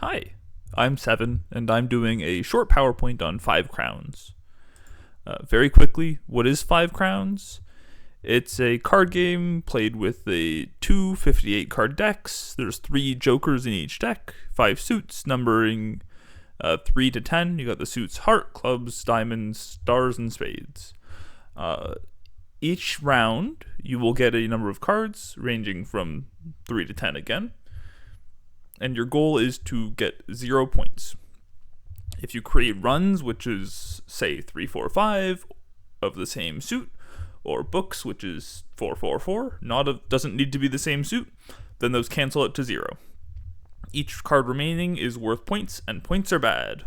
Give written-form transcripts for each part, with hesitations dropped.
Hi, I'm Seven, and I'm doing a short PowerPoint on 5 crowns. Very quickly, what is 5 crowns? It's a card game played with the two 58 card decks. There's 3 jokers in each deck, 5 suits numbering 3 to 10. You got the suits heart, clubs, diamonds, stars, and spades. Each round, you will get a number of cards ranging from 3 to 10 again. And your goal is to get 0 points. If you create runs, which is, say, 3, 4, 5 of the same suit, or books, which is 4, 4, 4, doesn't need to be the same suit, then those cancel it to 0. Each card remaining is worth points, and points are bad.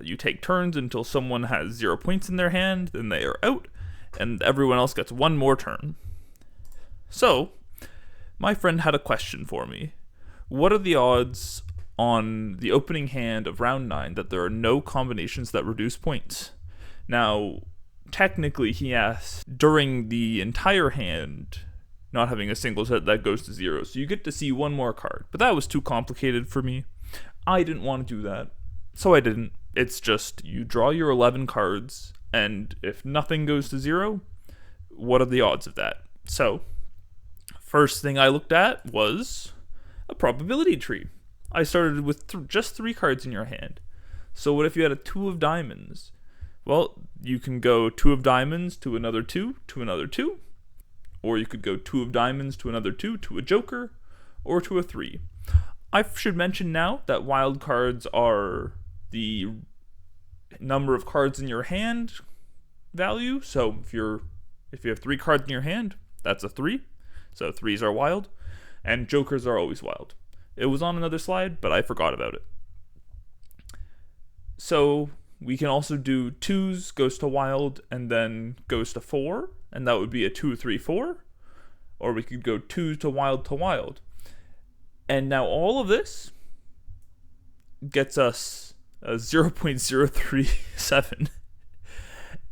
You take turns until someone has 0 points in their hand, then they are out, and everyone else gets 1 more turn. So, my friend had a question for me. What are the odds on the opening hand of round 9 that there are no combinations that reduce points? Now, technically, he asked during the entire hand, not having a single set that goes to 0, so you get to see 1 more card. But that was too complicated for me. I didn't want to do that, so I didn't. It's just, you draw your 11 cards, and if nothing goes to 0, what are the odds of that? So, first thing I looked at was a probability tree. I started with just 3 cards in your hand. So what if you had a 2 of diamonds? Well, you can go 2 of diamonds to another 2, to another 2. Or you could go 2 of diamonds to another 2, to a joker, or to a 3. I should mention now that wild cards are the number of cards in your hand value. So if you have 3 cards in your hand, that's a 3. So 3s are wild. And jokers are always wild. It was on another slide, but I forgot about it. So we can also do 2s goes to wild and then goes to 4, and that would be a 2, 3, 4. Or we could go 2 to wild. And now all of this gets us a 0.037.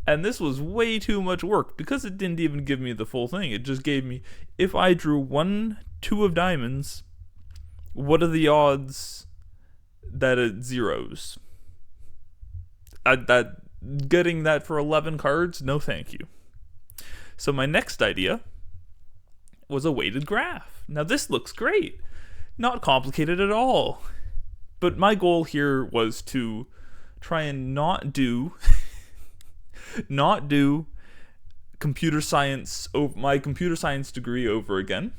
And this was way too much work because it didn't even give me the full thing. It just gave me, if I drew 1, 2 of diamonds, what are the odds that it zeros? Getting that for 11 cards? No thank you. So my next idea was a weighted graph. Now this looks great. Not complicated at all. But my goal here was to try and not do computer science, my computer science degree over again,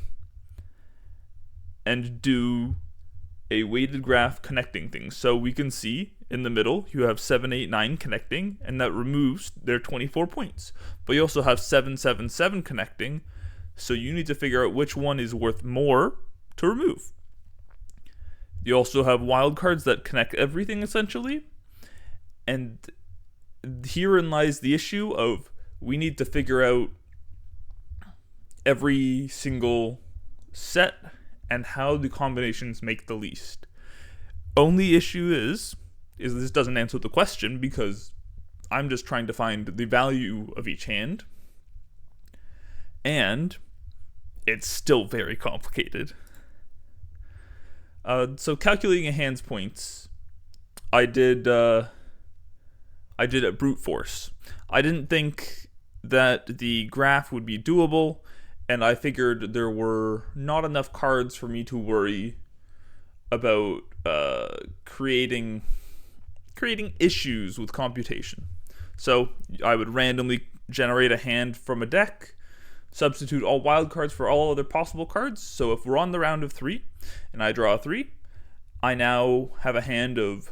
and do a weighted graph connecting things. So we can see in the middle you have 7, 8, 9 connecting, and that removes their 24 points. But you also have 7, 7, 7 connecting, so you need to figure out which one is worth more to remove. You also have wild cards that connect everything essentially, and herein lies the issue of we need to figure out every single set and how the combinations make the least. Only issue is this doesn't answer the question because I'm just trying to find the value of each hand, and it's still very complicated. So calculating a hand's points, I did it brute force. I didn't think that the graph would be doable, and I figured there were not enough cards for me to worry about creating issues with computation. So I would randomly generate a hand from a deck, substitute all wild cards for all other possible cards. So if we're on the round of 3 and I draw a 3, I now have a hand of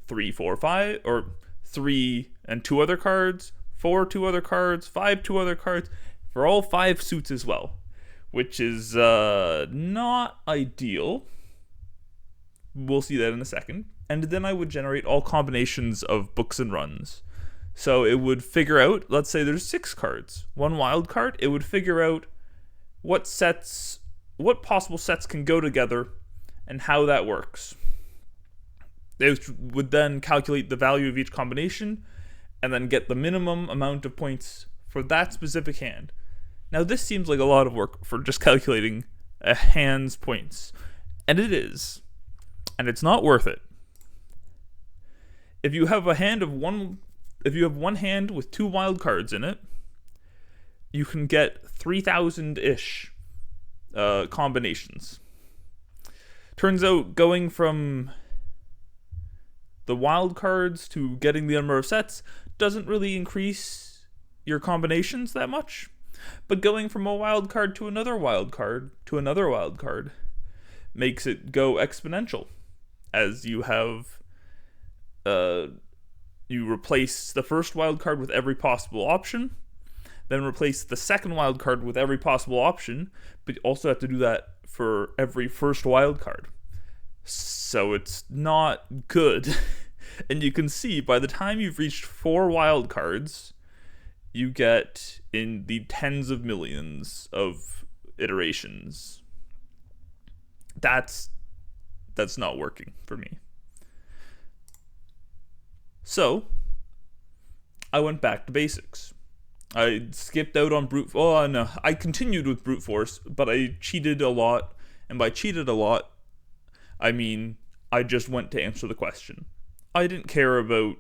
3, 4, 5, or 3 and 2 other cards, 4, 2 other cards, 5, 2 other cards, for all 5 suits as well, which is not ideal. We'll see that in a second. And then I would generate all combinations of books and runs. So it would figure out, let's say there's 6 cards, 1 wild card, it would figure out what possible sets can go together and how that works. It would then calculate the value of each combination and then get the minimum amount of points for that specific hand. Now this seems like a lot of work for just calculating a hand's points, and it is. and it's not worth it. If you have a hand of one, if you have one hand with 2 wild cards in it, you can get 3,000-ish combinations. Turns out going from the wild cards to getting the number of sets doesn't really increase your combinations that much. But going from a wild card to another wild card to another wild card makes it go exponential, as you have you replace the first wild card with every possible option, then replace the second wild card with every possible option, but you also have to do that for every first wild card. So it's not good. And you can see by the time you've reached 4 wild cards, you get in the tens of millions of iterations. That's not working for me. So I went back to basics. I skipped out on brute. Oh no, I continued with brute force, but I cheated a lot. And by cheated a lot, I mean I just went to answer the question. I didn't care about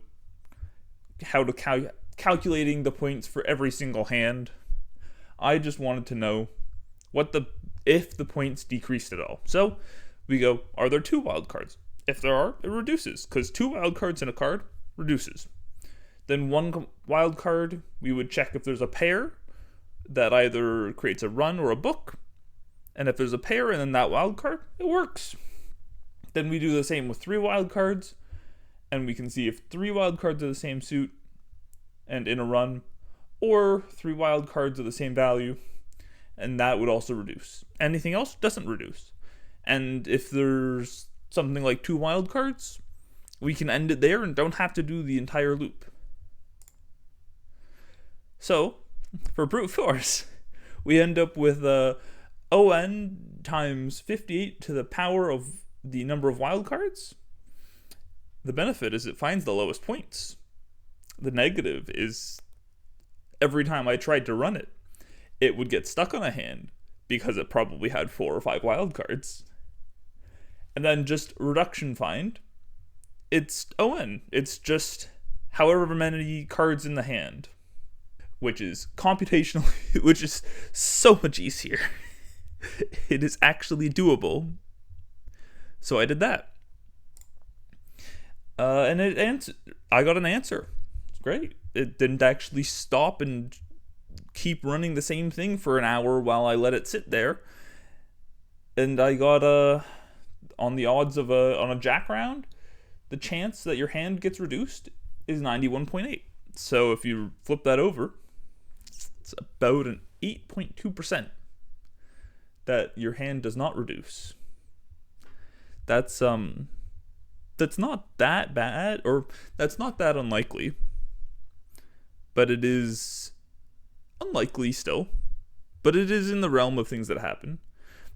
how to calculating the points for every single hand. I just wanted to know if the points decreased at all. So we go, are there 2 wild cards? If there are, it reduces, because 2 wild cards in a card reduces. Then 1 wild card, we would check if there's a pair that either creates a run or a book. And if there's a pair and then that wild card, it works. Then we do the same with 3 wild cards, and we can see if 3 wild cards are the same suit and in a run, or 3 wild cards are the same value, and that would also reduce. Anything else doesn't reduce. And if there's something like 2 wild cards, we can end it there and don't have to do the entire loop. So, for brute force, we end up with ON times 58 to the power of the number of wild cards. The benefit is it finds the lowest points. The negative is every time I tried to run it, it would get stuck on a hand because it probably had 4 or 5 wild cards. And then just reduction find, it's ON. It's just however many cards in the hand, which is computationally, which is so much easier. It is actually doable. So I did that. And I got an answer. It's great. It didn't actually stop and keep running the same thing for an hour while I let it sit there. And I got on the odds of on a jack round, the chance that your hand gets reduced is 91.8. So if you flip that over, it's about an 8.2% that your hand does not reduce. That's not that bad, or that's not that unlikely, but it is unlikely still, but it is in the realm of things that happen.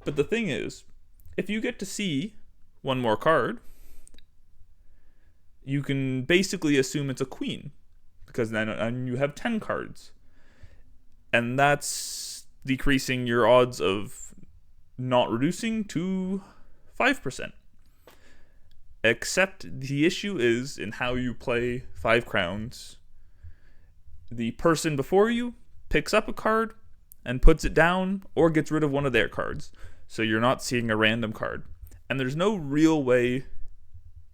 But the thing is, if you get to see 1 more card, you can basically assume it's a queen, because then you have 10 cards, and that's decreasing your odds of not reducing to 5%. Except the issue is in how you play 5 crowns. The person before you picks up a card and puts it down or gets rid of one of their cards. So you're not seeing a random card. And there's no real way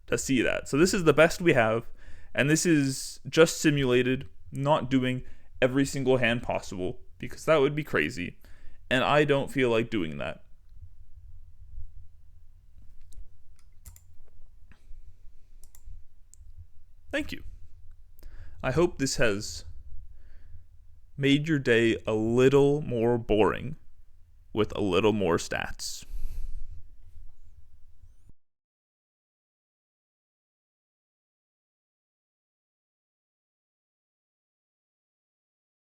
to see that. So this is the best we have. And this is just simulated, not doing every single hand possible, because that would be crazy. And I don't feel like doing that. Thank you. I hope this has made your day a little more boring with a little more stats.